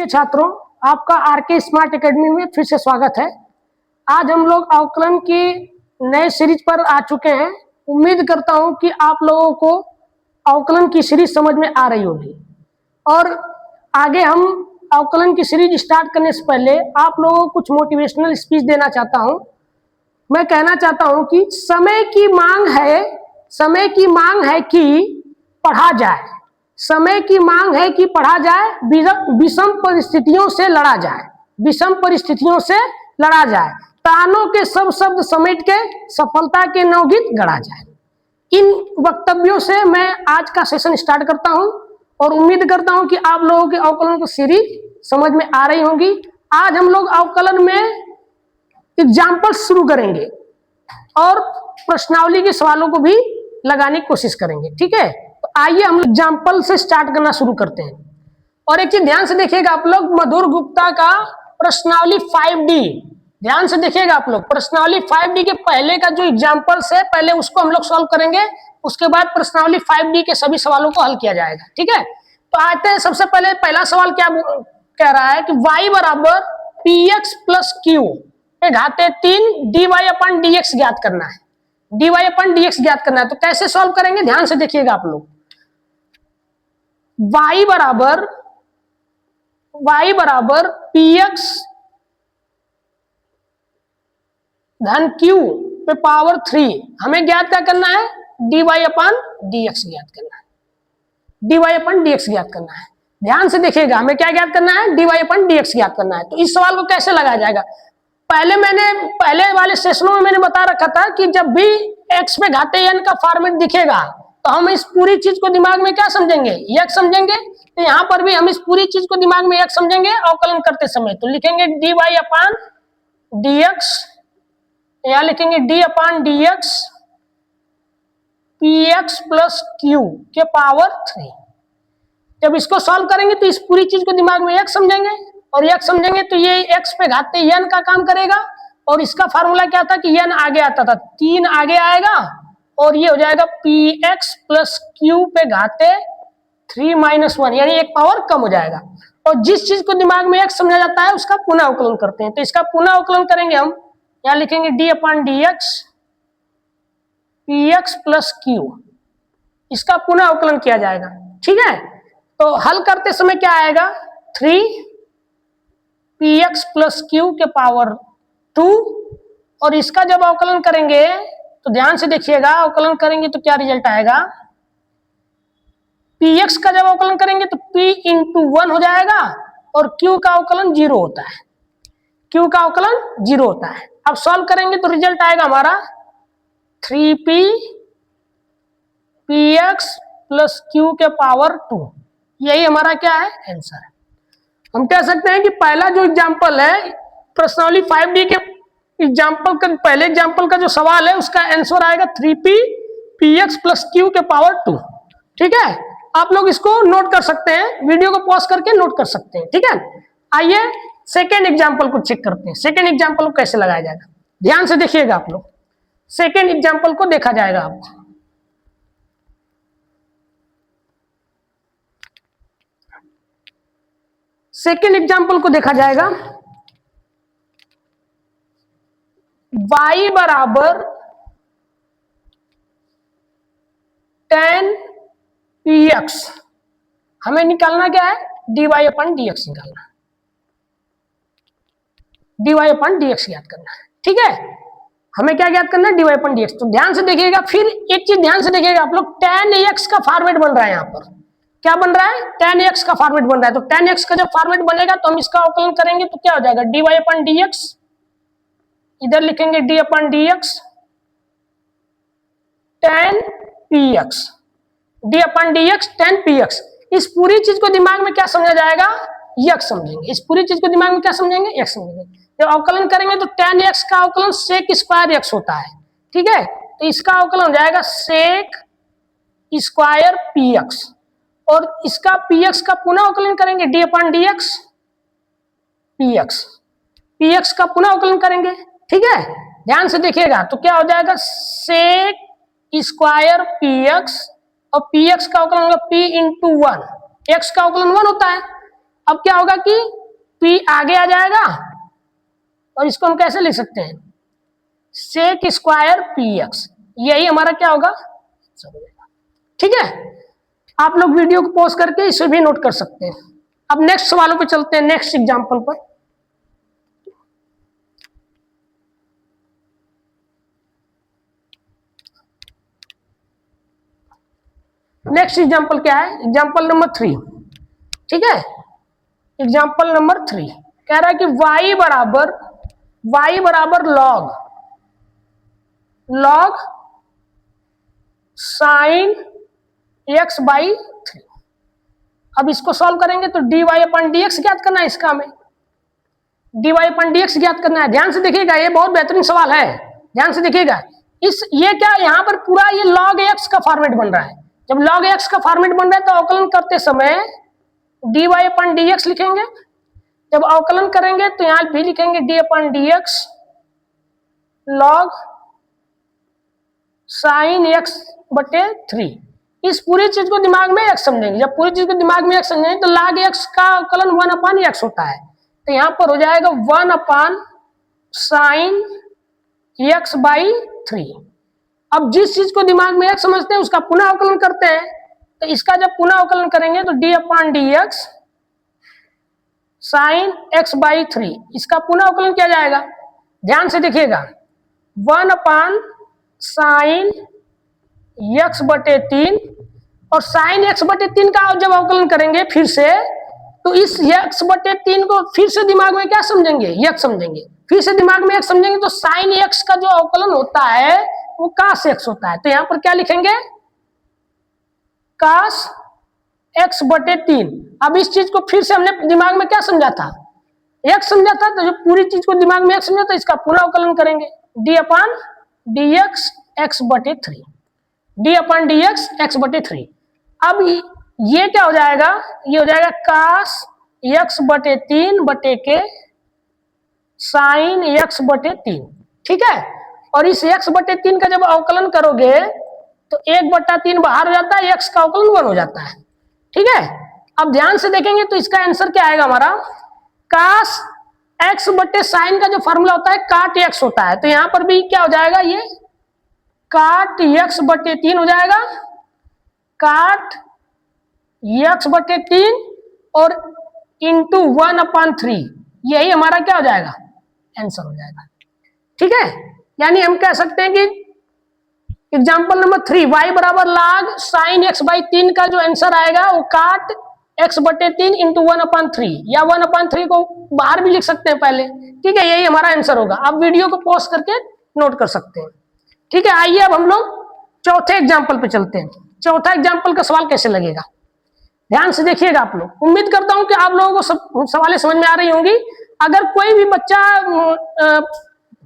प्रिय छात्रों, आपका आरके स्मार्ट एकेडमी में फिर से स्वागत है। आज हम लोग अवकलन की नए सीरीज पर आ चुके हैं। उम्मीद करता हूं कि आप लोगों को अवकलन की सीरीज समझ में आ रही होगी। और आगे हम अवकलन की सीरीज स्टार्ट करने से पहले आप लोगों को कुछ मोटिवेशनल स्पीच देना चाहता हूं। मैं कहना चाहता हूं कि समय की मांग है कि पढ़ा जाए। समय की मांग है कि पढ़ा जाए, विषम परिस्थितियों से लड़ा जाए, विषम परिस्थितियों से लड़ा जाए, तानों के सब शब्द समेट के सफलता के नवगीत गढ़ा जाए। इन वक्तव्यों से मैं आज का सेशन स्टार्ट करता हूं और उम्मीद करता हूं कि आप लोगों के अवकलन की सीरीज समझ में आ रही होगी। आज हम लोग अवकलन में एग्जाम्पल शुरू करेंगे और प्रश्नावली के सवालों को भी लगाने की कोशिश करेंगे। ठीक है, तो आइए हम एग्जाम्पल से स्टार्ट करना शुरू करते हैं। और एक चीज ध्यान से देखिएगा आप लोग, मधुर गुप्ता का प्रश्नावली 5D ध्यान से देखिएगा आप लोग। प्रश्नावली 5D के पहले का जो एग्जाम्पल्स है, पहले उसको हम लोग सॉल्व करेंगे, उसके बाद प्रश्नावली 5D के सभी सवालों को हल किया जाएगा। ठीक है, तो आते हैं। सबसे पहले पहला सवाल क्या कह रहा है कि y बराबर px प्लस क्यू पे घाते 3 dy अपन dx ज्ञात करना है। dy अपन dx ज्ञात करना है, तो कैसे सॉल्व करेंगे ध्यान से देखिएगा आप लोग। y बराबर px धन q पे पावर 3 हमें ज्ञात क्या करना है, dy अपन dx ज्ञात करना है। dy अपन dx ज्ञात करना है, ध्यान से देखिएगा। हमें क्या ज्ञात करना है, dy अपन dx ज्ञात करना है। तो इस सवाल को कैसे लगाया जाएगा, पहले वाले सेशनों में मैंने बता रखा था कि जब भी x पे घाते n का फॉर्मेट दिखेगा तो हम इस पूरी चीज को दिमाग में क्या समझेंगे, x समझेंगे। तो यहाँ पर भी हम इस पूरी चीज को दिमाग में x समझेंगे अवकलन करते समय। तो लिखेंगे dy अपन dx, यहाँ लिखेंगे d अपन dx px प्लस q के पावर 3। जब इसको सॉल्व करेंगे तो इस पूरी चीज को दिमाग में x समझेंगे, और x समझेंगे तो ये x पे घाते n का काम करेगा। और इसका फार्मूला क्या था कि n आगे आता था, 3 आगे आएगा और ये हो जाएगा px प्लस q पे घाते 3 - 1, यानी एक पावर कम हो जाएगा। और जिस चीज को दिमाग में x समझा जाता है उसका पुनः अवकलन करते हैं। तो इसका पुनः अवकलन करेंगे हम, यहाँ लिखेंगे d अपन dx px प्लस q, इसका पुनः अवकलन किया जाएगा। ठीक है, तो हल करते समय क्या आएगा, 3 px प्लस q के पावर 2। और इसका जब अवकलन करेंगे तो ध्यान से देखिएगा, अवकलन करेंगे तो क्या रिजल्ट आएगा, px का जब अवकलन करेंगे तो p × 1 हो जाएगा और q का अवकलन 0 होता है, q का अवकलन 0 होता है। अब सॉल्व करेंगे तो रिजल्ट आएगा हमारा 3p px प्लस q के पावर 2। यही हमारा क्या है, आंसर है। हम कह सकते हैं कि पहला जो एग्जाम्पल है प्रश्नावली 5D के एग्जाम्पल का, पहले एग्जाम्पल का जो सवाल है उसका आंसर आएगा 3p px प्लस q के पावर 2। ठीक है, आप लोग इसको नोट कर सकते हैं, वीडियो को पॉज करके नोट कर सकते हैं। ठीक है, आइए सेकेंड एग्जाम्पल को चेक करते हैं। सेकेंड एग्जाम्पल को कैसे लगाया जाएगा, ध्यान से देखिएगा आप लोग। सेकेंड एग्जाम्पल को देखा जाएगा आपको। सेकेंड एग्जाम्पल को देखा जाएगा, y बराबर 10 px, हमें निकालना क्या है, dy अपन dx निकालना, dy अपन dx ज्ञात करना है। ठीक है, हमें क्या ज्ञात करना है, dy अपन dx। तो ध्यान से देखिएगा, फिर एक चीज ध्यान से देखिएगा आप लोग, tan x का फॉर्मेट बन रहा है। यहाँ पर क्या बन रहा है, tan x का फॉर्मेट बन रहा है। तो tan x का जब फॉर्मेट बनेगा तो हम इसका अवकलन करेंगे तो क्या हो जाएगा, dy अपन dx, इधर लिखेंगे d अपन dx tan px, d अपन dx tan px। इस पूरी चीज को दिमाग में क्या समझा जाएगा, x समझेंगे। इस पूरी चीज को दिमाग में क्या समझेंगे, x समझेंगे। जब अवकलन करेंगे तो tan x का अवकलन sec स्क्वायर x होता है। ठीक है, तो इसका अवकलन हो जाएगा sec स्क्वायर px, और इसका px का पुनः अवकलन करेंगे d अपन dx px का पुनः अवकलन करेंगे। ठीक है, ध्यान से देखिएगा, तो क्या हो जाएगा sec स्क्वायर px, और px का अवकलन होगा p × 1, x का अवकलन 1 होता है। अब क्या होगा कि p आगे आ जाएगा और इसको हम कैसे लिख सकते हैं, सेक स्क्वायर पी एक्स, यही हमारा क्या होगा, ठीक है। आप लोग वीडियो को पॉज करके इसे भी नोट कर सकते हैं। अब नेक्स्ट सवालों पे चलते हैं, नेक्स्ट एग्जांपल पर। नेक्स्ट एग्जांपल क्या है, एग्जांपल नंबर 3, ठीक है। एग्जांपल नंबर 3 कह रहा है कि y बराबर लॉग साइन x बाई 3। अब इसको सॉल्व करेंगे तो dy अपन dx ज्ञात करना है, इसका हमें dy अपन dx ज्ञात करना है। ध्यान से देखिएगा, ये बहुत बेहतरीन सवाल है, ध्यान से देखिएगा। ये क्या, यहाँ पर पूरा ये log x का फॉर्मेट बन रहा है। जब log x का फॉर्मेट बन रहा है तो अवकलन करते समय dy अपन dx लिखेंगे। जब अवकलन करेंगे तो यहाँ भी लिखेंगे d अपन dx log साइन x बटे 3। इस पूरी चीज को दिमाग में x समझेंगे। जब पूरी चीज को दिमाग में x समझेंगे तो log x का अवकलन 1 अपान x होता है, तो यहाँ पर हो जाएगा 1 अपान साइन x बाई 3। अब जिस चीज को दिमाग में x समझते हैं उसका पुनः अवकलन करते हैं, तो इसका जब पुनः अवकलन करेंगे तो d upon dx sine x by 3, इसका पुनः अवकलन किया जाएगा। ध्यान से देखिएगा, 1 अपान साइन x बटे 3, और साइन x बटे 3 का जब अवकलन करेंगे फिर से, तो इस x बटे 3 को फिर से दिमाग में क्या समझेंगे, x समझेंगे। फिर से दिमाग में x समझेंगे तो साइन x का जो अवकलन होता है वो कास x होता है, तो यहां पर क्या लिखेंगे, कास x बटे 3। अब इस चीज को फिर से हमने दिमाग में क्या समझा था, x समझा था, तो जो पूरी चीज को दिमाग में x समझा था इसका पूरा अवकलन करेंगे, d अपान dx x बटे 3, d अपान dx x बटे 3। अब ये क्या हो जाएगा, ये हो जाएगा कास x बटे 3 बटे के साइन x बटे 3, ठीक है। और इस x बटे 3 का जब अवकलन करोगे तो 1/3 बाहर हो जाता है, x का अवकलन 1 हो जाता है, ठीक है। अब ध्यान से देखेंगे तो इसका आंसर क्या आएगा हमारा, कास x बटे साइन का जो फॉर्मूला होता है काट x होता है, तो यहां पर भी क्या हो जाएगा, ये काट x बटे 3 हो जाएगा, काट x बटे 3 और इंटू 1/3, यही हमारा क्या हो जाएगा, आंसर हो जाएगा, ठीक है। यानी हम कह सकते हैं कि एग्जाम्पल नंबर 3 y बराबर log साइन x बाई 3 का जो आंसर आएगा वो काट x बटे 3 इंटू 1/3, या 1/3 को बाहर भी लिख सकते हैं पहले, ठीक है, यही हमारा आंसर होगा। आप वीडियो को पॉज करके नोट कर सकते हैं, ठीक है। आइए अब हम लोग चौथे एग्जाम्पल पे चलते हैं। चौथा एग्जाम्पल का सवाल कैसे लगेगा, ध्यान से देखिएगा आप लोग। उम्मीद करता हूं कि आप लोगों को सब सवालें समझ में आ रही होंगी। अगर कोई भी बच्चा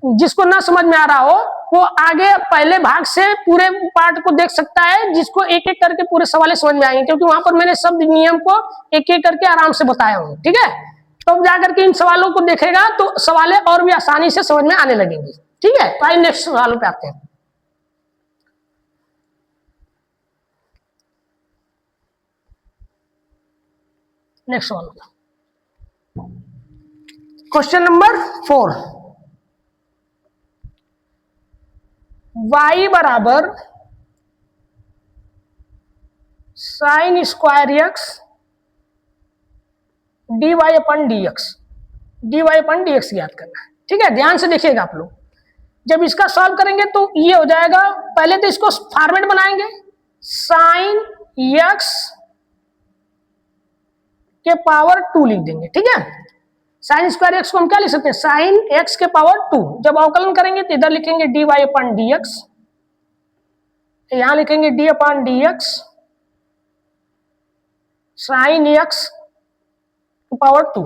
जिसको ना समझ में आ रहा हो वो आगे पहले भाग से पूरे पार्ट को देख सकता है, जिसको एक एक करके पूरे सवालें समझ में आएंगे, क्योंकि वहां पर मैंने सब नियम को एक एक करके आराम से बताया हूँ, ठीक है। तो अब जाकर के इन सवालों को देखेगा तो सवालें और भी आसानी से समझ में आने लगेंगी, ठीक है। तो आइए नेक्स्ट सवालों पे आते हैं। नेक्स्ट सवाल, क्वेश्चन नंबर 4, y बराबर साइन स्क्वायर x dy अपन dx ज्ञात करना है, ठीक है। ध्यान से देखिएगा आप लोग, जब इसका सॉल्व करेंगे तो ये हो जाएगा, पहले तो इसको फॉर्मेट बनाएंगे, साइन x के पावर 2 लिख देंगे, ठीक है। साइन स्क्वायर x को हम क्या लिख सकते हैं, साइन x के पावर 2। जब अवकलन करेंगे तो इधर लिखेंगे dy अपन dx, यहां लिखेंगे d अपन dx साइन x के पावर 2।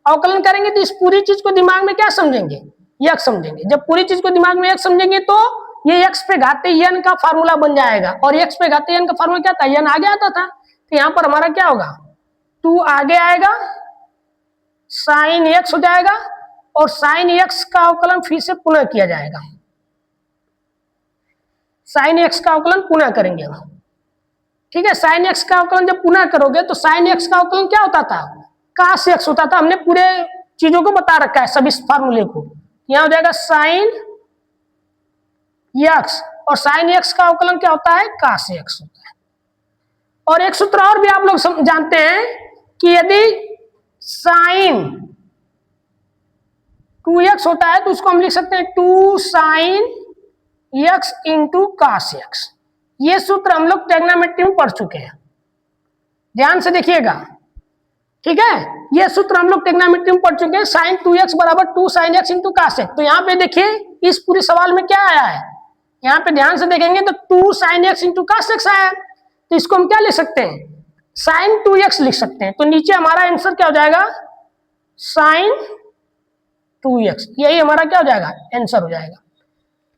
अवकलन करेंगे तो इस पूरी चीज को दिमाग में क्या समझेंगे, x समझेंगे। जब पूरी चीज को दिमाग में x समझेंगे तो ये x पे घाते n का फार्मूला बन जाएगा, और x पे घाते n का फार्मूला क्या था, n आगे आता था, तो यहां पर हमारा क्या होगा, 2 आगे आएगा, साइन x हो जाएगा, और साइन x का अवकलन फिर से पुनः किया जाएगा, साइन x का अवकलन पुनः करेंगे हम, ठीक है। साइन x का अवकलन जब पुनः करोगे तो साइन x का अवकलन क्या होता था, cos x होता था, हमने पूरे चीजों को बता रखा है, सब इस फार्मूले को। यहां हो जाएगा sin x, और sin x का अवकलन क्या होता है, cos x होता है। और एक सूत्र और भी आप लोग जानते हैं कि यदि sin 2x होता है तो उसको हम लिख सकते हैं 2 sin x into cos x। ये सूत्र हम लोग ट्रिग्नोमेट्री में पढ़ चुके हैं, ध्यान से देखिएगा, ठीक है। ये सूत्र हम लोग ट्रिग्नोमेट्री में पढ़ चुके हैं, sin 2x बराबर 2 sin x into cos x। तो यहाँ पे देखिए इस पूरे सवाल में क्या आया है, यहाँ पे ध्यान से देखेंगे तो 2 sin x into cos x आया है। तो इसको हम क्या लिख सकते हैं, sin 2x लिख सकते हैं। तो नीचे हमारा आंसर क्या हो जाएगा, sin 2x, यही हमारा क्या हो जाएगा, आंसर हो जाएगा।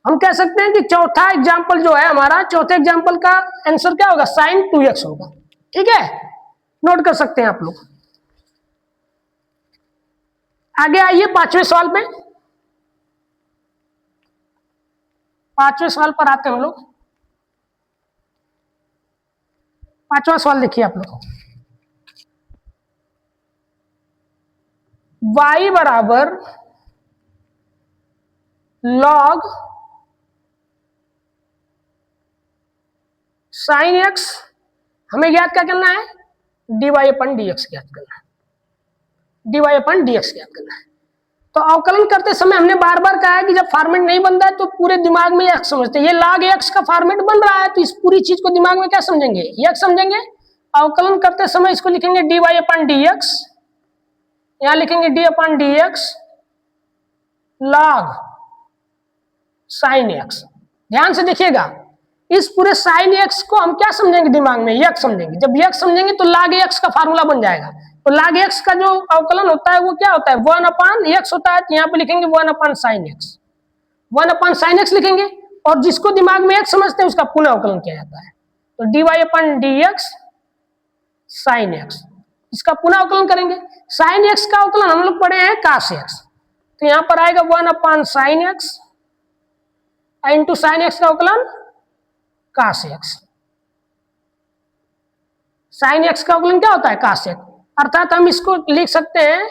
हम कह सकते हैं कि चौथा एग्जाम्पल जो है हमारा, चौथे एग्जाम्पल का आंसर क्या होगा, sin 2x होगा, ठीक है, नोट कर सकते हैं आप लोग। आगे आइए पांचवें सवाल पे, पांचवें सवाल पर आते हैं हम लोग। पांचवा सवाल देखिए आप लोग, y बराबर log sin x, हमें ज्ञात क्या करना है, dy अपन dx ज्ञात करना है, dy अपन dx ज्ञात करना है। तो अवकलन करते समय हमने बार बार कहा है कि जब फॉर्मेट नहीं बनता है तो पूरे दिमाग में x समझते हैं, ये log x का फॉर्मेट बन रहा है तो इस पूरी चीज को दिमाग में क्या समझेंगे, x समझेंगे। अवकलन करते समय इसको लिखेंगे dy अपन dx, यहां लिखेंगे d अपन dx log sin x। ध्यान से देखिएगा, इस पूरे sin x को हम क्या समझेंगे, दिमाग में x समझेंगे। जब x समझेंगे तो log x का फार्मूला बन जाएगा। तो log x का जो अवकलन होता है वो क्या होता है, 1 अपान x होता है। तो यहाँ पे लिखेंगे 1 अपान sin x, 1 अपान sin x लिखेंगे, और जिसको दिमाग में x समझते हैं उसका पुनः अवकलन किया जाता है। तो dy अपन dx sin x, इसका पुनः अवकलन करेंगे। sin x का अवकलन हम लोग पढ़े हैं cos x, तो यहाँ पर आएगा 1 अपान sin x into sin x का अवकलन cos x। sin x का अवकलन क्या होता है, cos x, अर्थात हम इसको लिख सकते हैं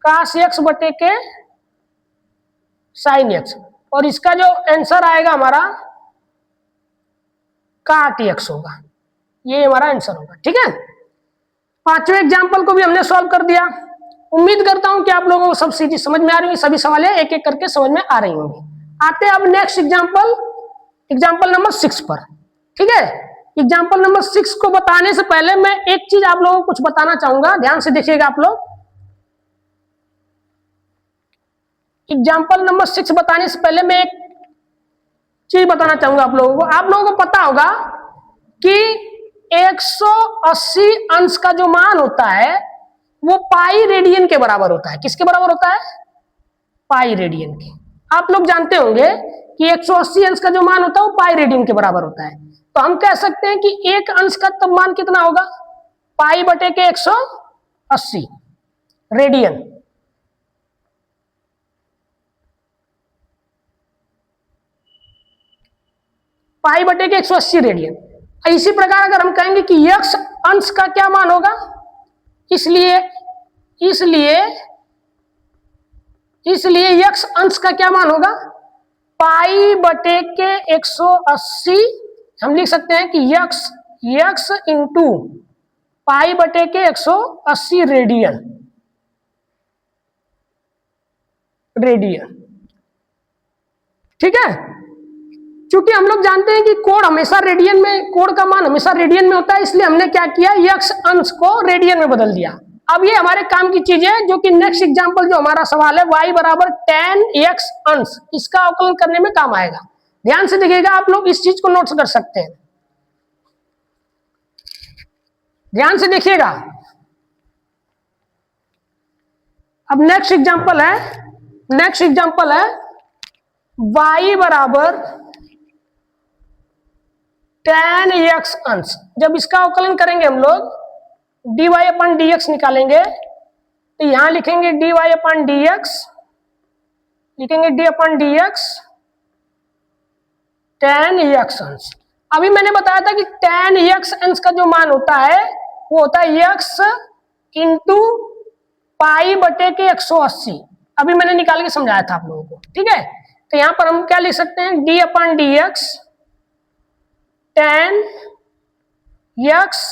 cos x बटे के sin x, और इसका जो आंसर आएगा हमारा cot x होगा, ये हमारा आंसर होगा, ठीक है। पांचवें एग्जाम्पल को भी हमने सॉल्व कर दिया। उम्मीद करता हूं कि आप लोगों को सब चीजें समझ में आ रही होंगी, सभी सवाल एक एक करके समझ में आ रही होंगी। आते हैं अब नेक्स्ट एग्जाम्पल, एग्जाम्पल नंबर 6 पर, ठीक है। एग्जाम्पल नंबर 6 को बताने से पहले मैं एक चीज आप लोगों को कुछ बताना चाहूंगा, ध्यान से देखिएगा आप लोग। एग्जाम्पल नंबर 6 बताने से पहले मैं एक चीज बताना चाहूंगा आप लोगों को। आप लोगों को पता होगा कि 180 अंश का जो मान होता है वो पाई रेडियन के बराबर होता है। किसके बराबर होता है, पाई रेडियन के। आप लोग जानते होंगे कि 180 अंश का जो मान होता है वो पाई रेडियन के बराबर होता है। तो हम कह सकते हैं कि एक अंश का तब मान कितना होगा, पाई बटे के 180 रेडियन। पाई बटे के 180 रेडियन। इसी प्रकार अगर हम कहेंगे कि यक्स अंश का क्या मान होगा, इसलिए यक्स अंश का क्या मान होगा, पाई बटे के 180। हम लिख सकते हैं कि यक्स इंटू पाई बटे के 180 रेडियन, ठीक है। चूंकि हम लोग जानते हैं कि कोण हमेशा रेडियन में, कोण का मान हमेशा रेडियन में होता है, इसलिए हमने क्या किया, यक्स अंश को रेडियन में बदल दिया। अब ये हमारे काम की चीज है, जो कि नेक्स्ट एग्जांपल जो हमारा सवाल है y बराबर tan x अंश, इसका अवकलन करने में काम आएगा। ध्यान से देखिएगा, आप लोग इस चीज को नोट कर सकते हैं, ध्यान से देखिएगा। अब नेक्स्ट एग्जांपल है y बराबर tan x अंश। जब इसका अवकलन करेंगे हम लोग dy अपन dx निकालेंगे, तो यहां लिखेंगे dy अपन dx, लिखेंगे d अपन dx tan x अंश। अभी मैंने बताया था कि tan x अंश का जो मान होता है वो होता है x इंटू पाई बटे के 180, अभी मैंने निकाल के समझाया था आप लोगों को, ठीक है। तो यहां पर हम क्या लिख सकते हैं, d upon d x tan x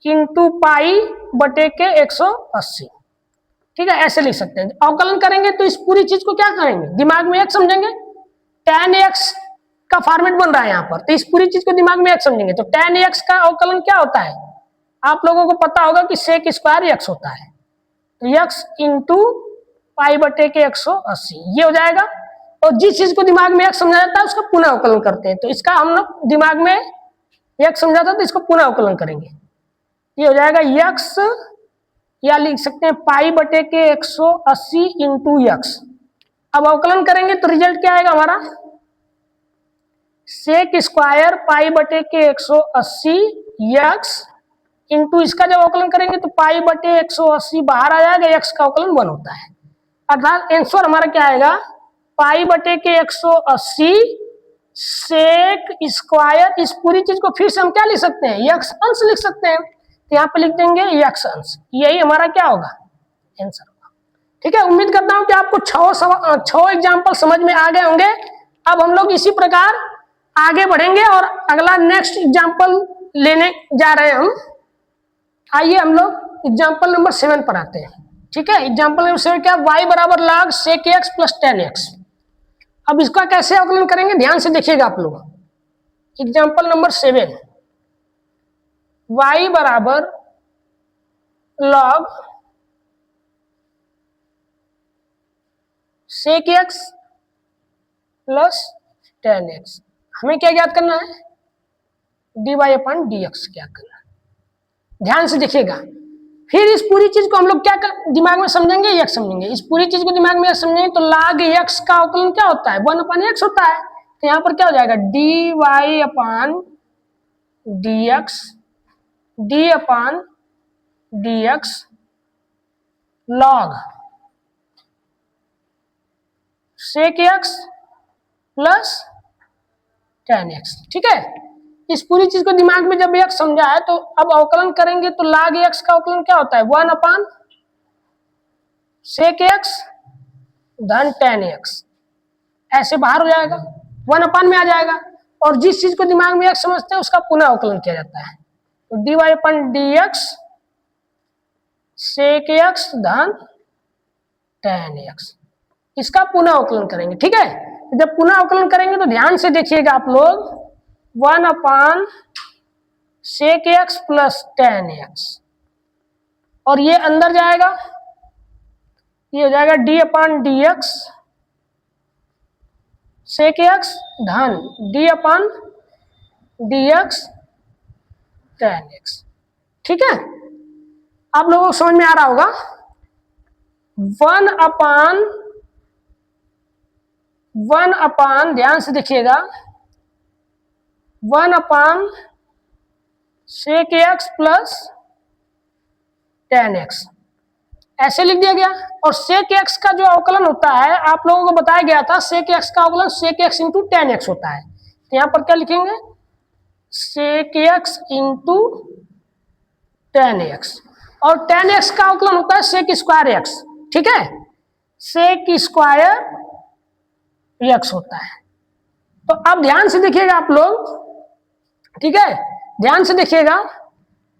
into pi बटे के 180, ठीक है, ऐसे लिख सकते हैं। अवकलन करेंगे तो इस पूरी चीज को क्या करेंगे, दिमाग में एक समझेंगे, टेन एक्स का फॉर्मेट बन रहा है यहाँ पर, तो इस पूरी चीज को दिमाग में एक समझेंगे। तो टेन एक्स का अवकलन क्या होता है, आप लोगों को पता होगा कि सेक स्क्वायर एक्स होता है, तो एक्स इंटू पाई बटे के 180 ये हो जाएगा। और जिस चीज को दिमाग में एक समझा जाता है उसका पुनः अवकलन करते हैं, तो इसका हम लोग दिमाग में एक समझा था तो इसको पुनः अवकलन करेंगे, ये हो जाएगा एक्स, या लिख सकते हैं पाई बटे के 180 इंटू एक्स। अब अवकलन करेंगे तो रिजल्ट क्या आएगा हमारा, सेक स्क्वायर पाई बटे के 180 एक्स इंटू इसका जब अवकलन करेंगे तो पाई बटे 180 बाहर आ जाएगा, एक्स का अवकलन 1 होता है, अर्थात आंसर हमारा क्या आएगा, पाई बटे के 180 सेक स्क्वायर। इस पूरी चीज को फिर से हम क्या लिख सकते हैं, एक्स अंश लिख सकते हैं, तो यहाँ पे लिख देंगे एक्स अंश, यही हमारा क्या होगा, आंसर होगा, ठीक है। उम्मीद करता हूं कि आपको 6 एग्जाम्पल समझ में आ गए होंगे। अब हम लोग इसी प्रकार आगे बढ़ेंगे और अगला नेक्स्ट एग्जाम्पल लेने जा रहे हैं हम। आइए हम लोग एग्जाम्पल नंबर 7 पर आते हैं, ठीक है। एग्जाम्पल नंबर 7 क्या, y बराबर log sec x plus tan x. अब इसका कैसे अवकलन करेंगे, ध्यान से देखिएगा आप लोग। एग्जाम्पल नंबर 7, y बराबर log sec x plus tan x. हमें क्या ज्ञात करना है, dy अपन dx क्या करना है, ध्यान से देखिएगा। फिर इस पूरी चीज को हम लोग क्या दिमाग में समझेंगे, x समझेंगे। इस पूरी चीज को दिमाग में समझेंगे तो log x का अवकलन क्या होता है, 1 अपन x होता है, तो यहाँ पर क्या हो जाएगा, dy अपन dx, d अपन dx log sec x plus tan x, ठीक है। इस पूरी चीज को दिमाग में जब x समझा है तो अब अवकलन करेंगे तो log x का अवकलन क्या होता है, 1 अपन sec x धन टेन एक्स, ऐसे बाहर हो जाएगा, 1 अपन में आ जाएगा। और जिस चीज को दिमाग में x समझते हैं उसका पुनः अवकलन किया जाता है, तो dy अपन dx sec x धन टेन एक्स, इसका पुनः अवकलन करेंगे, ठीक है। जब पुनः अवकलन करेंगे तो ध्यान से देखिएगा आप लोग, 1 upon sec x plus tan x, और ये अंदर जाएगा, ये हो जाएगा d upon d x sec x धन d upon d x tan x, ठीक है। आप लोगों को समझ में आ रहा होगा। 1 अपान ध्यान से देखिएगा, 1 upon sec x plus tan x ऐसे लिख दिया गया। और सेक एक्स का जो अवकलन होता है आप लोगों को बताया गया था, सेक एक्स का अवकलन sec x into tan x होता है, तो यहां पर क्या लिखेंगे, sec x into tan x, और टेन एक्स का अवकलन होता है सेक स्क्वायर एक्स, ठीक है, सेक स्क्वायर एक्स होता है। तो अब ध्यान से देखिएगा आप लोग, ठीक है, ध्यान से देखिएगा।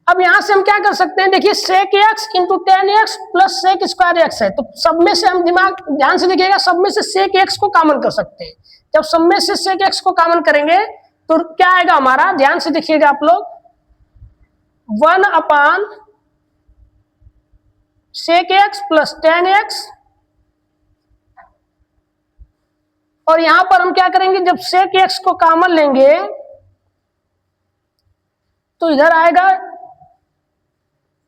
अब यहां से हम क्या कर सकते हैं, देखिए sec x into tan x plus sec square x है, तो सब में से हम ध्यान से देखिएगा, सब में से सेक एक्स को कॉमन कर सकते हैं। जब सब में से सेक एक्स को कॉमन करेंगे तो क्या आएगा हमारा, ध्यान से देखिएगा आप लोग, 1 upon sec x plus tan x, और यहां पर हम क्या करेंगे, जब सेक एक्स को कॉमन लेंगे तो इधर आएगा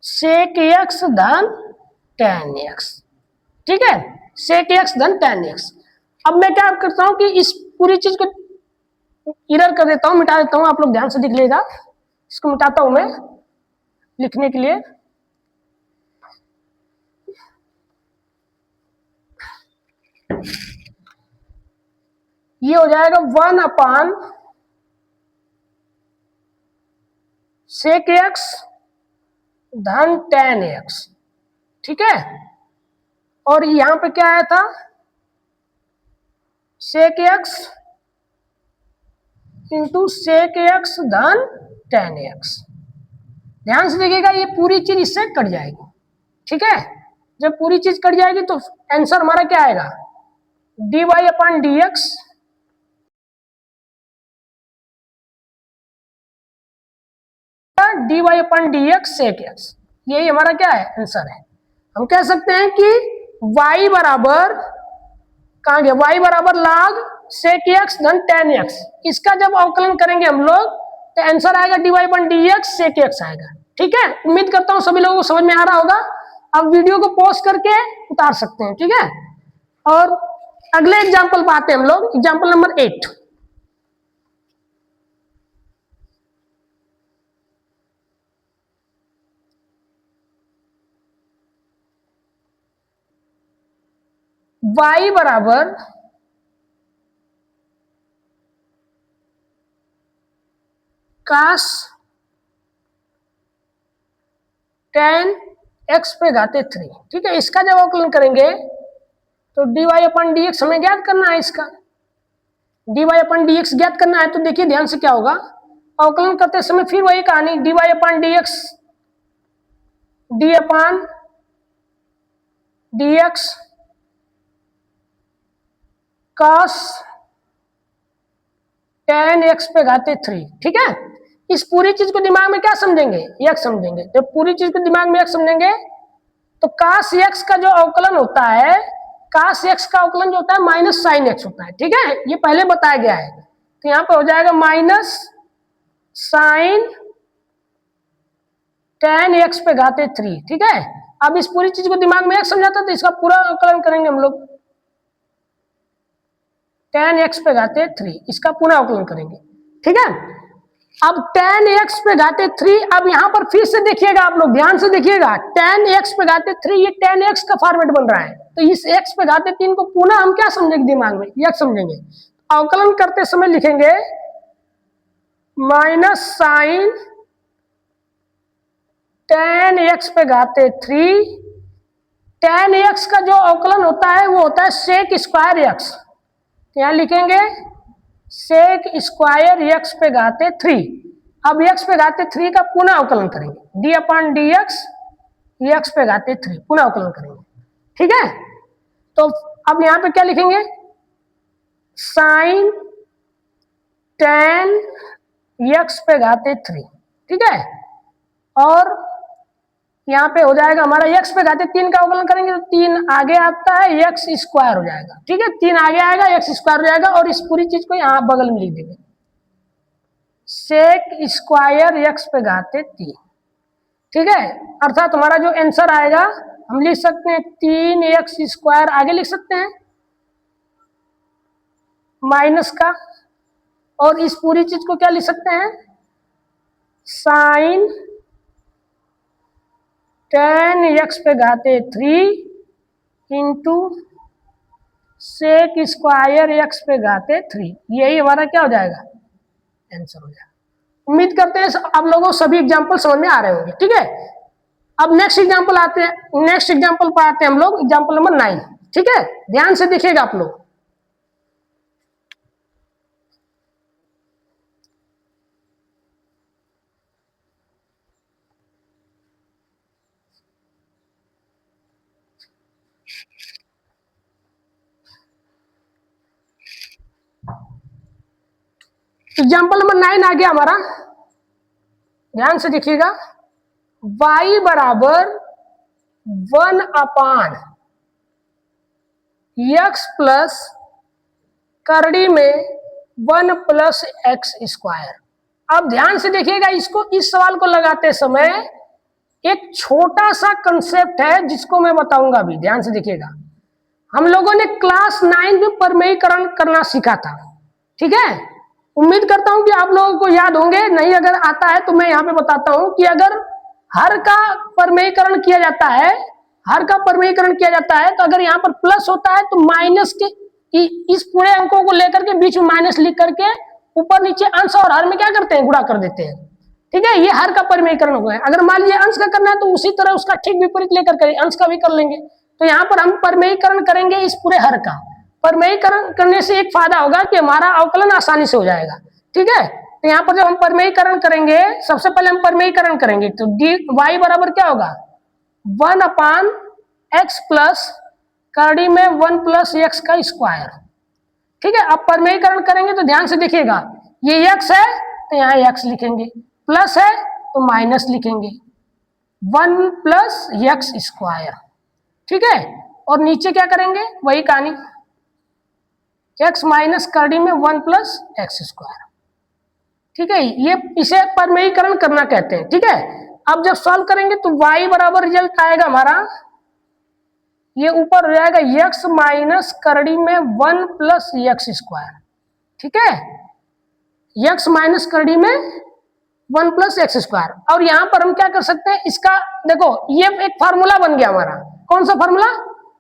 सेक एक्स धन टेन एक्स, ठीक है, सेक एक्स धन टेन एक्स। अब मैं क्या करता हूं कि इस पूरी चीज को इरर कर देता हूं, मिटा देता हूं, आप लोग ध्यान से देख लीजिएगा, इसको मिटाता हूं मैं लिखने के लिए। ये हो जाएगा 1 अपान सेक एक्स धन tan x, ठीक है। और यहां पे क्या आया था, sec x into sec x धन tan x। ध्यान से देखिएगा, ये पूरी चीज इससे कट जाएगी, ठीक है। जब पूरी चीज कट जाएगी तो आंसर हमारा क्या आएगा, dy अपन dx dy अपन dx sec x, यही हमारा क्या है, आंसर है। हम कह सकते हैं कि y बराबर कहां गया, y बराबर log sec x धन tan x, इसका जब अवकलन करेंगे हम लोग तो आंसर आएगा dy अपन dx sec x आएगा, ठीक है। उम्मीद करता हूं सभी लोगों को समझ में आ रहा होगा। अब वीडियो को पॉज करके उतार सकते हैं, ठीक है। और अगले एग्जाम्पल पे आते हैं हम लोग, एग्जाम्पल नंबर 8। y बराबर cos tan x पे घाते 3, ठीक है। इसका जब अवकलन करेंगे तो dy अपन dx हमें ज्ञात करना है, इसका dy अपन dx ज्ञात करना है। तो देखिए ध्यान से क्या होगा, अवकलन करते समय फिर वही कहानी, dy अपन dx d अपन dx cos tan x पे घाते 3, ठीक है। इस पूरी चीज को दिमाग में क्या समझेंगे, x समझेंगे। जब पूरी चीज को दिमाग में x समझेंगे तो cos x का जो अवकलन होता है, cos x का अवकलन जो होता है माइनस साइन x होता है, ठीक है। ये पहले बताया गया है। तो यहाँ पे हो जाएगा माइनस साइन tan x पे घाते 3, ठीक है। अब इस पूरी चीज को दिमाग में x समझाता तो इसका पूरा अवकलन करेंगे हम लोग, tan x पे घाते 3, इसका पूरा अवकलन करेंगे, ठीक है। अब tan x पे घाते 3, अब यहां पर फिर से देखिएगा, आप लोग ध्यान से देखिएगा, tan x पे घाते 3, ये tan x का फॉर्मेट बन रहा है। तो इस x पे घाते 3 को पुनः हम क्या समझेंगे, दिमाग में x समझेंगे। अवकलन करते समय लिखेंगे माइनस साइन tan x पे घाते 3, tan x का जो अवकलन होता है वो होता है sec स्क्वायर x, यहां लिखेंगे sec स्क्वायर x पे घाते 3। अब x पे घाते 3 का पुनः अवकलन करेंगे, d अपन dx x पे घाते 3 पुनः अवकलन करेंगे, ठीक है। तो अब यहां पे क्या लिखेंगे, साइन tan x पे घाते 3, ठीक है। और यहाँ पे हो जाएगा हमारा x पे घाते 3 का अवकलन करेंगे तो 3 आगे आता है, x स्क्वायर हो जाएगा, ठीक है। 3 आगे आएगा, x स्क्वायर हो जाएगा। और इस पूरी चीज को यहाँ बगल में लिख देंगे, sec स्क्वायर x पे घाते 3, ठीक है। अर्थात हमारा जो आंसर आएगा हम लिख सकते हैं 3x स्क्वायर, आगे लिख सकते हैं माइनस का, और इस पूरी चीज को क्या लिख सकते हैं, साइन tan x पे घाते 3 इंटू सेक स्क्वायर x पे घाते 3, यही हमारा क्या हो जाएगा, आंसर हो जाएगा। उम्मीद करते हैं आप लोगों को सभी एग्जाम्पल समझ में आ रहे होंगे, ठीक है। अब नेक्स्ट एग्जाम्पल आते हैं, नेक्स्ट एग्जाम्पल पर आते हैं हम लोग, एग्जाम्पल नंबर 9, ठीक है। ध्यान से देखिएगा आप लोग। एग्जाम्पल नंबर 9 आ गया हमारा, ध्यान से देखिएगा। y बराबर 1 अपान x प्लस करड़ी में 1 प्लस एक्स स्क्वायर। अब ध्यान से देखिएगा, इसको, इस सवाल को लगाते समय एक छोटा सा कंसेप्ट है जिसको मैं बताऊंगा अभी, ध्यान से देखिएगा। हम लोगों ने क्लास 9 में परमेयीकरण करना सीखा था, ठीक है। उम्मीद करता हूं कि आप लोगों को याद होंगे, नहीं अगर आता है तो मैं यहाँ पे बताता हूं कि अगर हर का परमेयीकरण किया जाता है, हर का परमेयीकरण किया जाता है तो अगर यहाँ पर प्लस होता है तो माइनस के इस पूरे अंकों को लेकर के बीच में माइनस लिख करके ऊपर नीचे अंश और हर में क्या करते हैं, गुणा कर देते हैं। ठीक है, ये हर का परिमेयीकरण हो गया। अगर मान लीजिए अंश का करना है तो उसी तरह उसका ठीक विपरीत लेकर करें, अंश का भी कर लेंगे। तो यहाँ पर हम परिमेयीकरण करेंगे इस पूरे हर का। परिमेयीकरण करने से एक फायदा होगा कि हमारा अवकलन आसानी से हो जाएगा। ठीक है, तो यहाँ पर जब हम परिमेयीकरण करेंगे, सबसे पहले हम परिमेयीकरण करेंगे तो डी वाई बराबर क्या होगा 1/x प्लस करड़ी में 1 प्लस एक्स का स्क्वायर। ठीक है, अब परिमेयीकरण करेंगे तो ध्यान से देखिएगा, ये x है तो यहाँ x लिखेंगे, प्लस है तो माइनस लिखेंगे, 1 प्लस एक्स स्क्वायर। ठीक है, और नीचे क्या करेंगे वही कहानी, x माइनस करड़ी में 1 प्लस एक्स स्क्वायर। ठीक है, ये इसे परिमेयीकरण करना कहते हैं। ठीक है, अब जब सॉल्व करेंगे तो y बराबर रिजल्ट आएगा हमारा, ये ऊपर हो जाएगा x माइनस करड़ी में 1 प्लस एक्स स्क्वायर। ठीक है, x माइनस करड़ी में 1 प्लस एक्स स्क्वायर। और यहां पर हम क्या कर सकते हैं, इसका देखो ये एक फार्मूला बन गया हमारा। कौन सा फार्मूला,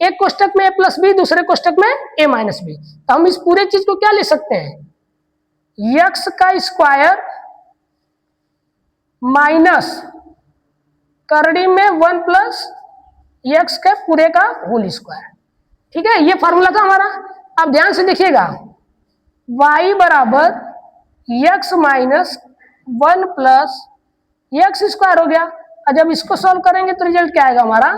एक कोष्टक में a प्लस बी, दूसरे कोष्टक में a माइनस बी। तो हम इस पूरे चीज को क्या ले सकते हैं, x का स्क्वायर माइनस करड़ी में 1 प्लस एक्स के पूरे का होल स्क्वायर। ठीक है, ये फार्मूला था हमारा। अब ध्यान से देखिएगा, y बराबर x minus 1 plus x square हो गया। और जब इसको सॉल्व करेंगे तो रिजल्ट क्या आएगा हमारा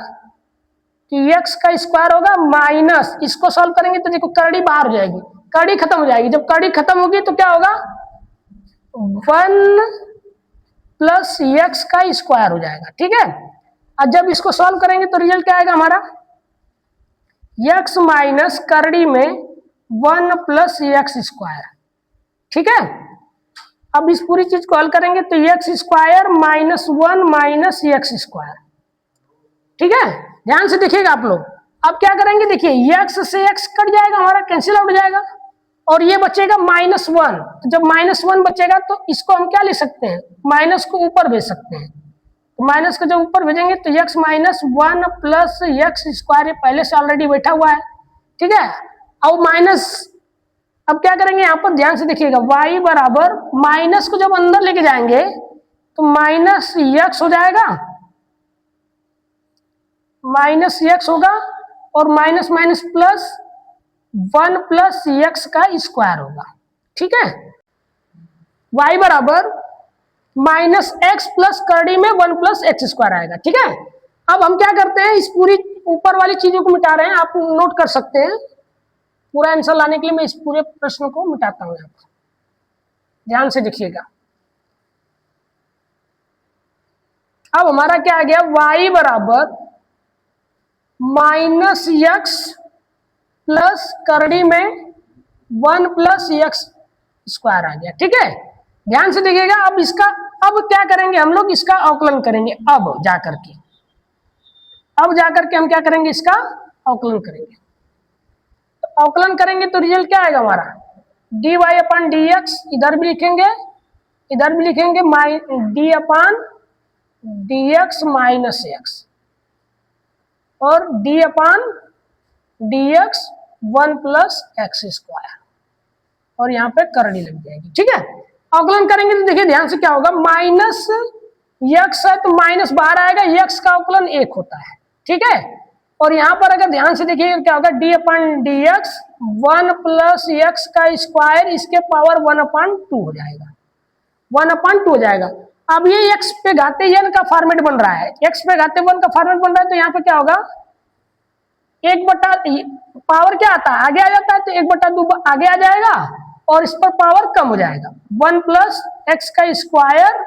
कि x का स्क्वायर होगा माइनस, इसको सॉल्व करेंगे तो देखो करड़ी बाहर हो जाएगी, करड़ी खत्म हो जाएगी। जब करड़ी खत्म होगी तो क्या होगा 1 प्लस एक्स का स्क्वायर हो जाएगा। ठीक है, और जब इसको सॉल्व करेंगे तो रिजल्ट क्या आएगा हमारा x माइनस करड़ी में 1 प्लस एक्स स्क्वायर। ठीक है, अब इस पूरी चीज को हल करेंगे तो x square minus 1 minus x square. ठीक है, ध्यान से देखिएगा आप लोग। अब क्या करेंगे, देखिए x से x कट जाएगा हमारा, कैंसिल आउट हो जाएगा, और ये बचेगा -1। जब -1 बचेगा तो इसको हम क्या ले सकते हैं, माइनस को ऊपर भेज सकते हैं। तो माइनस को जब ऊपर भेजेंगे तो x minus 1 plus x square, ये पहले से ऑलरेडी बैठा हुआ है। ठीक है, अब माइनस, अब क्या करेंगे यहाँ पर ध्यान से देखिएगा, y बराबर माइनस को जब अंदर लेके जाएंगे तो माइनस एक्स हो जाएगा, माइनस एक्स होगा, और minus minus plus 1 plus x का स्क्वायर होगा। ठीक है, y बराबर माइनस एक्स प्लस करड़ी में 1 प्लस एक्स स्क्वायर आएगा। ठीक है, अब हम क्या करते हैं, इस पूरी ऊपर वाली चीजों को मिटा रहे हैं, आप नोट कर सकते हैं। पूरा आंसर लाने के लिए मैं इस पूरे प्रश्न को मिटाता हूं, यहाँ पर ध्यान से देखिएगा। अब हमारा क्या आ गया, y बराबर माइनस एक्स प्लस करड़ी में 1 प्लस एक्स स्क्वायर आ गया। ठीक है, ध्यान से देखिएगा। अब इसका, अब क्या करेंगे हम लोग, इसका अवकलन करेंगे। अब जाकर के हम क्या करेंगे, इसका अवकलन करेंगे। तो अवकलन करेंगे तो रिजल्ट क्या आएगा हमारा, dy अपन dx, इधर भी लिखेंगे इधर भी लिखेंगे, डी अपन dx माइनस एक्स, और डी अपन dx 1 प्लस एक्स स्क्वायर, और यहाँ पे करड़ी लग जाएगी। ठीक है, अवकलन करेंगे तो देखिए ध्यान से क्या होगा, माइनस एक्स है तो माइनस बाहर आएगा, एक्स का अवकलन 1 होता है। ठीक है, और यहाँ पर अगर ध्यान से देखिए क्या होगा, D upon d x 1 plus x का स्क्वायर, इसके पावर 1/2 हो जाएगा, 1/2 हो जाएगा। अब ये x पे घाते n का फॉर्मेट बन रहा है, x पे घाते 1 का फॉर्मेट बन रहा है, तो यहाँ पे क्या होगा, 1/, पावर क्या आता है आगे आ जाता है, तो 1/2 आगे आ जाएगा, और इस पर पावर कम हो जाएगा, 1 प्लस एक्स का स्क्वायर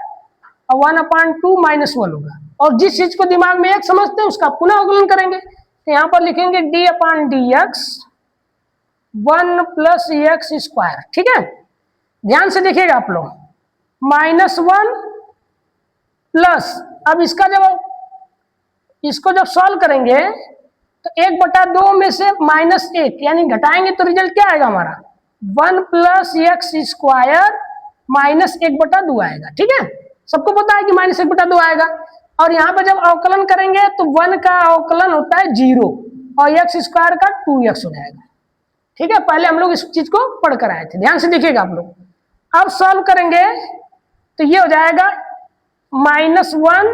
1/2 माइनस 1 होगा। और जिस चीज को दिमाग में 1 समझते हैं उसका पुनः अवकलन करेंगे, तो यहाँ पर लिखेंगे d upon d x 1 plus x square. ठीक है, ध्यान से देखिएगा आप लोग, -1 प्लस, अब इसका जब इसको जब सॉल्व करेंगे तो 1/2 में से -1 यानी घटाएंगे तो रिजल्ट क्या आएगा हमारा, 1 प्लस एक्स स्क्वायर माइनस 1/2 आएगा। ठीक है, सबको पता है कि -1/2 आएगा। और यहाँ पे जब अवकलन करेंगे तो 1 का अवकलन होता है 0, और एक्स स्क्वायर का 2x हो जाएगा। ठीक है, पहले हम लोग इस चीज को पढ़ कर आए थे, ध्यान से देखिएगा आप लोग। अब सॉल्व करेंगे तो ये हो जाएगा -1,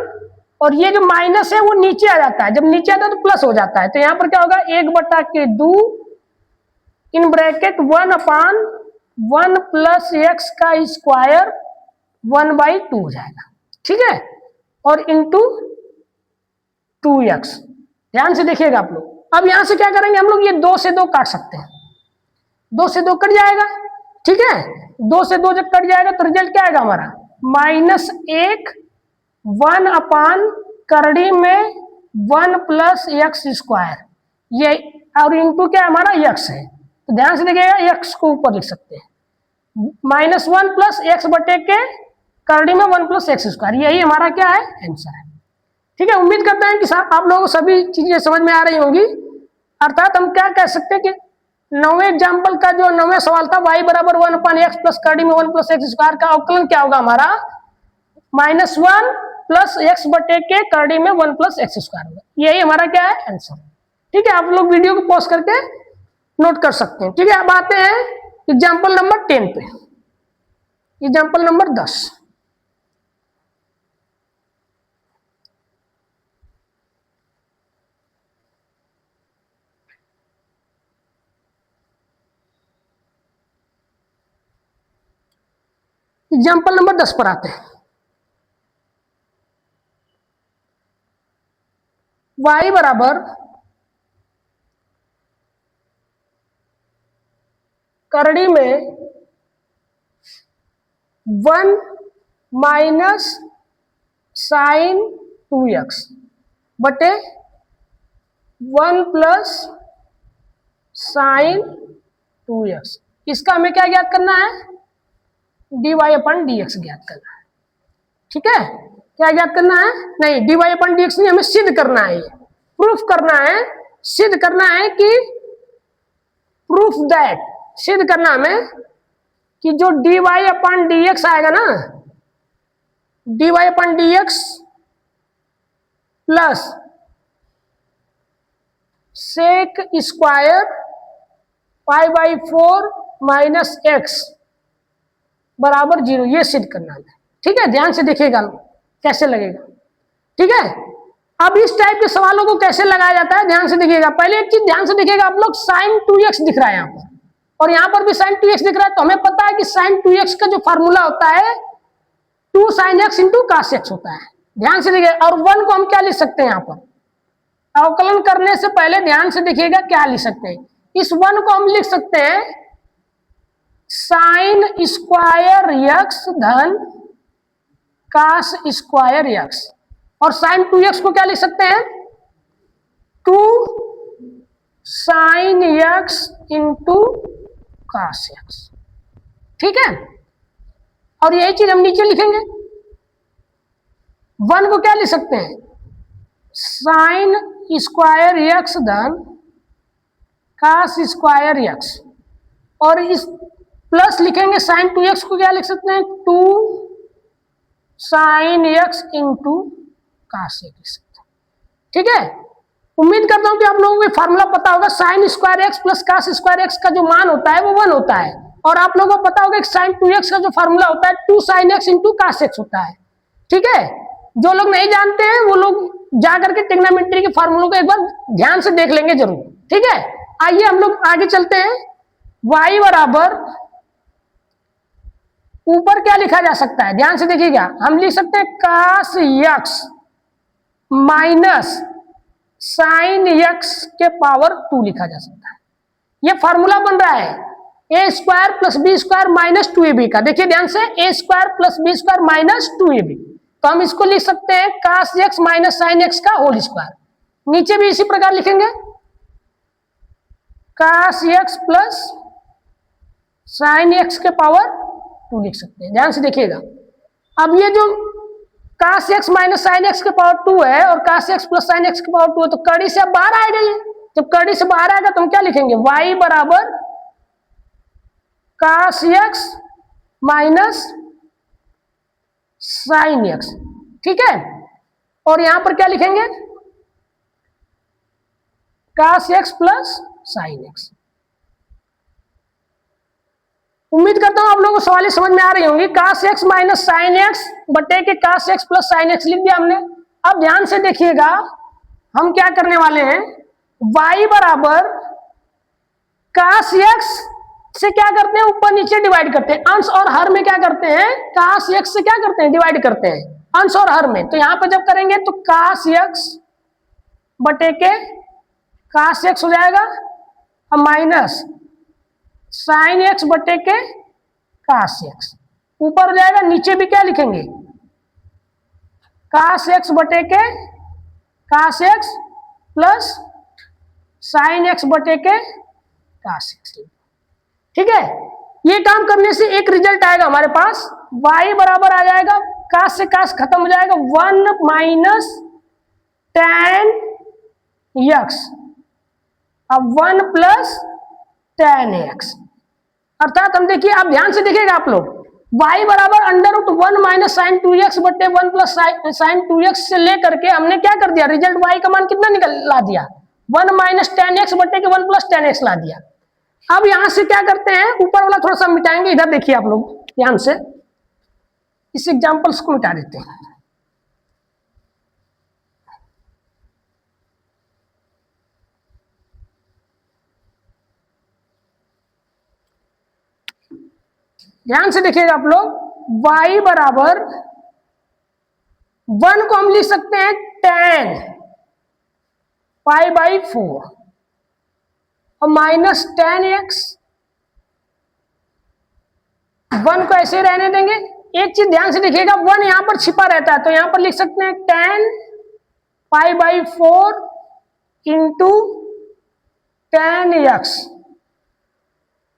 और ये जो माइनस है वो नीचे आ जाता है, जब नीचे आता है तो प्लस हो जाता है, तो यहाँ पर क्या होगा 1/2 इन ब्रैकेट 1/1 प्लस x का स्क्वायर 1/2 हो जाएगा, ठीक है, और इंटू 2x। ध्यान से देखिएगा आप लोग। अब यहां से क्या करेंगे हम लोग, ये 2 से 2 काट सकते हैं, 2 से 2 कट जाएगा, ठीक है, 2 से 2 जब कट जाएगा तो रिजल्ट क्या आएगा हमारा -1 1/, करड़ी में 1 प्लस एक्स स्क्वायर, ये और इंटू क्या हमारा x है, तो ध्यान से देखिएगा x को ऊपर लिख सकते हैं, -1 प्लस एक्स बटे के करड़ी में 1 प्लस एक्स स्क्वायर, यही हमारा क्या है आंसर है, ठीक है। उम्मीद करते हैं कि आप लोगों को सभी चीजें समझ में आ रही होंगी। अर्थात हम क्या कह सकते हैं कि 9वें एग्जाम्पल का जो 9वें सवाल था y बराबर 1/x प्लस करड़ी में 1 प्लस एक्स स्क्वायर का अवकलन क्या होगा हमारा -1 प्लस एक्स बटे के करड़ी में 1 प्लस एक्स स्क्वायर होगा, यही हमारा क्या है आंसर, ठीक है। आप लोग वीडियो को पॉज करके नोट कर सकते हैं, ठीक है। अब आते हैं एग्जाम्पल नंबर 10 पे, एग्जाम्पल नंबर 10। एग्जाम्पल नंबर 10 पर आते हैं। y बराबर करड़ी में 1 माइनस साइन 2x बटे 1 प्लस साइन 2x, इसका हमें क्या ज्ञात करना है dy/dx ज्ञात करना है, ठीक है। क्या ज्ञात करना है, नहीं dy/dx नहीं, हमें सिद्ध करना है, ये प्रूफ करना है, सिद्ध करना है कि प्रूफ दैट, सिद्ध करना हमें कि जो dy/dx आएगा ना, dy/dx plus sec square π/4 minus x बराबर 0, ये सिद्ध करना है, ठीक है। ध्यान से देखिएगा कैसे लगेगा, ठीक है। अब इस टाइप के सवालों को कैसे लगाया जाता है ध्यान से देखिएगा। पहले एक चीज ध्यान से देखिएगा आप लोग, sin 2x दिख रहा है यहाँ पर और यहाँ पर भी sin 2x दिख रहा है, तो हमें पता है कि sin 2x का जो फार्मूला होता है 2 sin x into cos x होता है। ध्यान से देखिए, और 1 को हम क्या लिख सकते हैं यहाँ पर, अवकलन करने से पहले ध्यान से देखिएगा क्या लिख सकते हैं, इस 1 को हम लिख सकते हैं साइन स्क्वायर x धन cos स्क्वायर x, और साइन 2x को क्या लिख सकते हैं 2 sine x into cos x, ठीक है। और यही चीज हम नीचे लिखेंगे, 1 को क्या लिख सकते हैं साइन स्क्वायर x धन cos स्क्वायर x, और इस प्लस लिखेंगे साइन 2x को क्या लिख सकते हैं 2 sine x into cos x लिख सकते हैं, ठीक है। उम्मीद करता हूं कि आप लोगों को फार्मूला पता होगा, sign square x plus cos square x का जो मान होता है वो 1 होता है, और आप लोगों को पता होगा कि साइन 2x का जो फार्मूला होता है 2 sine x into cos x होता है, ठीक है। जो लोग नहीं जानते हैं वो लोग जाकर के ट्रिग्नोमेट्री के फार्मूलों को एक बार ध्यान से देख लेंगे जरूर, ठीक है। आइए हम लोग आगे चलते हैं। y बराबर ऊपर क्या लिखा जा सकता है ध्यान से देखिएगा, हम लिख सकते हैं cos x minus sine x के पावर 2 लिखा जा सकता है। यह फार्मूला बन रहा है a square plus b square minus 2ab का, देखिए ध्यान से a square plus b square minus 2ab, तो हम इसको लिख सकते हैं cos x minus sine x का होल स्क्वायर। नीचे भी इसी प्रकार लिखेंगे cos x plus sine x के पावर 2 लिख सकते हैं, ध्यान से देखिएगा। अब ये जो cos x minus sine x के पावर 2 है और cos x plus sine x के पावर 2 है, तो कड़ी से अब बाहर आएगा, ये जब कड़ी से बाहर आएगा तो हम क्या लिखेंगे y बराबर cos x minus sine x, ठीक है। और यहां पर क्या लिखेंगे cos x plus sine x, उम्मीद करता हूं आप लोगों को सवाल समझ में आ रही होंगी। cos x minus sine x बटे के cos x plus sine x लिख दिया हमने। अब ध्यान से देखिएगा, हम क्या करने वाले हैं, y बराबर cos x से क्या करते हैं, ऊपर नीचे डिवाइड करते हैं, अंश और हर में क्या करते हैं, cos x से क्या करते हैं, डिवाइड करते हैं अंश और हर में। तो यहां पर जब करेंगे तो cos x बटे के cos x हो जाएगा और माइनस साइन एक्स बटे के cos x ऊपर हो जाएगा, नीचे भी क्या लिखेंगे, cos x बटे के cos x plus sine x बटे के cos x। ठीक है, ये काम करने से एक रिजल्ट आएगा हमारे पास, y बराबर आ जाएगा, cos से cos खत्म हो जाएगा, 1 माइनस tan x, अब 1 प्लस tan x। अर्थात हम देखिए, आप ध्यान से देखिएगा आप लोग, y बराबर under root 1 minus sign 2x बटे 1 प्लस साइन 2x से लेकर के हमने क्या कर दिया, रिजल्ट y का मान कितना ला दिया, 1 माइनस tan x बटे के 1 प्लस tan x ला दिया। अब यहां से क्या करते हैं, ऊपर वाला थोड़ा सा मिटाएंगे, इधर देखिए आप लोग ध्यान से, इस एग्जांपल्स को मिटा देते हैं। ध्यान से देखिएगा आप लोग, y बराबर 1 को हम लिख सकते हैं tan पाई बाई 4 और माइनस tan x, 1 को ऐसे रहने देंगे। एक चीज ध्यान से देखिएगा, 1 यहां पर छिपा रहता है, तो यहां पर लिख सकते हैं tan pi by 4 into tan x।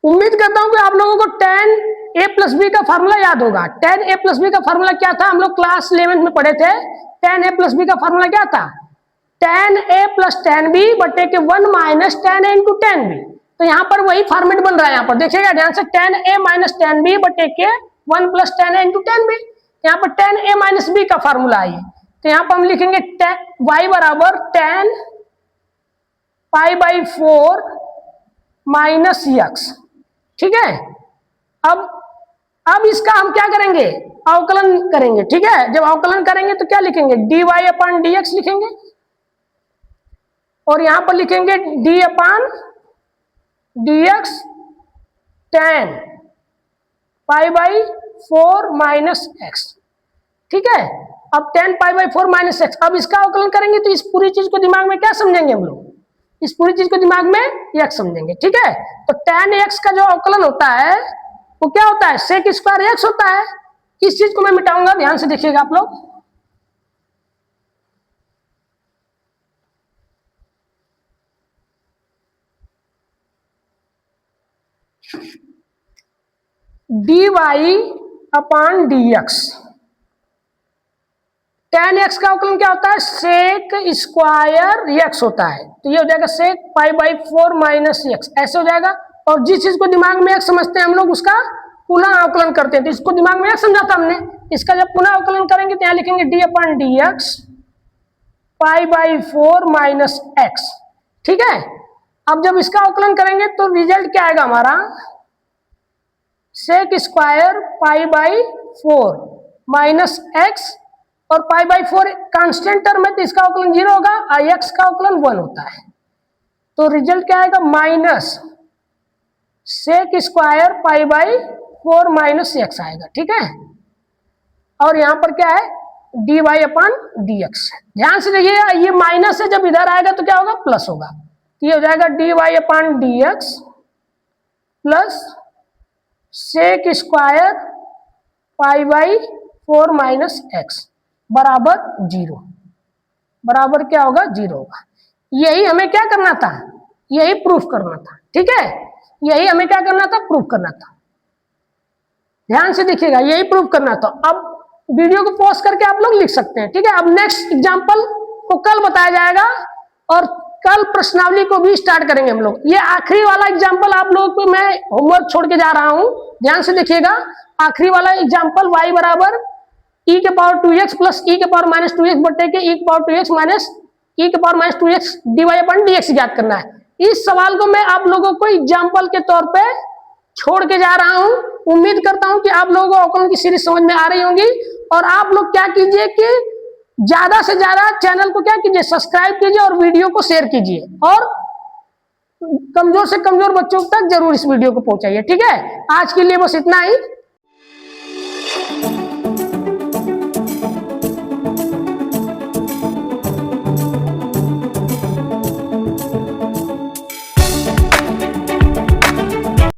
उम्मीद करता हूं कि आप लोगों को tan a प्लस बी का फार्मूला याद होगा। tan a प्लस बी का फार्मूला क्या था, हम लोग क्लास 11 में पढ़े थे। tan a प्लस बी का फार्मूला क्या था, tan a plus tan b बटे के 1 minus tan a into tan b। तो यहाँ पर वही फॉर्मेट बन रहा है, यहाँ पर देखिएगा ध्यान से, tan a minus tan b बटे के 1 plus tan a into tan b। यहाँ पर tan a माइनस b का फार्मूला आई, तो यहाँ पर हम लिखेंगे y बराबर tan pi by 4 minus x। ठीक है, अब इसका हम क्या करेंगे, अवकलन करेंगे। ठीक है, जब अवकलन करेंगे तो क्या लिखेंगे, dy अपॉन dx लिखेंगे, और यहां पर लिखेंगे d upon dx tan pi by 4 minus x। ठीक है, अब tan pi by 4 minus x, अब इसका अवकलन करेंगे तो इस पूरी चीज को दिमाग में क्या समझेंगे हम लोग, इस पूरी चीज को दिमाग में x समझेंगे। ठीक है, तो tan x का जो अवकलन होता है वो क्या होता है, sec स्क्वायर x होता है। इस चीज को मैं मिटाऊंगा, ध्यान से देखिएगा आप लोग। dy upon dx, tan x का अवकलन क्या होता है, sec स्क्वायर x होता है, तो ये हो जाएगा sec pi by 4 minus x, ऐसे हो जाएगा। और जिस चीज को दिमाग में x समझते हैं हम लोग उसका पुनः अवकलन करते हैं, तो इसको दिमाग में x समझा था हमने, इसका जब पुनः अवकलन करेंगे तो यहाँ लिखेंगे d upon dx pi by 4 minus x। ठीक है, अब जब इसका अवकलन करेंगे तो रिजल्ट क्या आएगा हमारा, sec square pi by 4 minus x, और पाई बाई 4 कांस्टेंट टर्म है तो इसका अवकलन 0 होगा, और x का अवकलन 1 होता है, तो रिजल्ट क्या आएगा, minus sec square pi by 4 minus x आएगा। ठीक है, और यहां पर क्या है, dy अपॉन dx। ध्यान से देखिएगा, ये माइनस है, जब इधर आएगा तो क्या होगा, प्लस होगा, तो ये हो जाएगा dy upon dx plus sec square pi by 4 minus x बराबर 0, बराबर क्या होगा, 0 होगा। यही हमें क्या करना था, यही प्रूफ करना था। ठीक है, यही हमें क्या करना था, प्रूफ करना था। ध्यान से देखिएगा, यही प्रूफ करना था। अब वीडियो को पॉज करके आप लोग लिख सकते हैं। ठीक है, अब नेक्स्ट एग्जांपल को कल बताया जाएगा, और कल प्रश्नावली को भी स्टार्ट करेंगे हम लोग। ये आखिरी वाला एग्जांपल आप लोगों को मैं होमवर्क छोड़ के जा रहा हूं, ध्यान से देखिएगा। आखिरी वाला एग्जांपल y बराबर e के पावर 2x प्लस e के पावर माइनस 2x बटे के e के पावर 2x माइनस e के power minus 2x dy upon dx ज्ञात करना है। इस सवाल को मैं आप लोगों को एग्जाम्पल के तौर पे छोड़ के जा रहा हूं। उम्मीद करता हूं कि आप लोगों को अकाउंट की सीरीज समझ में आ रही होंगी। और आप लोग क्या कीजिए कि ज्यादा से ज्यादा चैनल को क्या कीजिए, सब्सक्राइब कीजिए और वीडियो को शेयर कीजिए, और कमजोर से कमजोर बच्चों तक जरूर इस वीडियो को पहुंचाइए। ठीक है, आज के लिए बस इतना ही।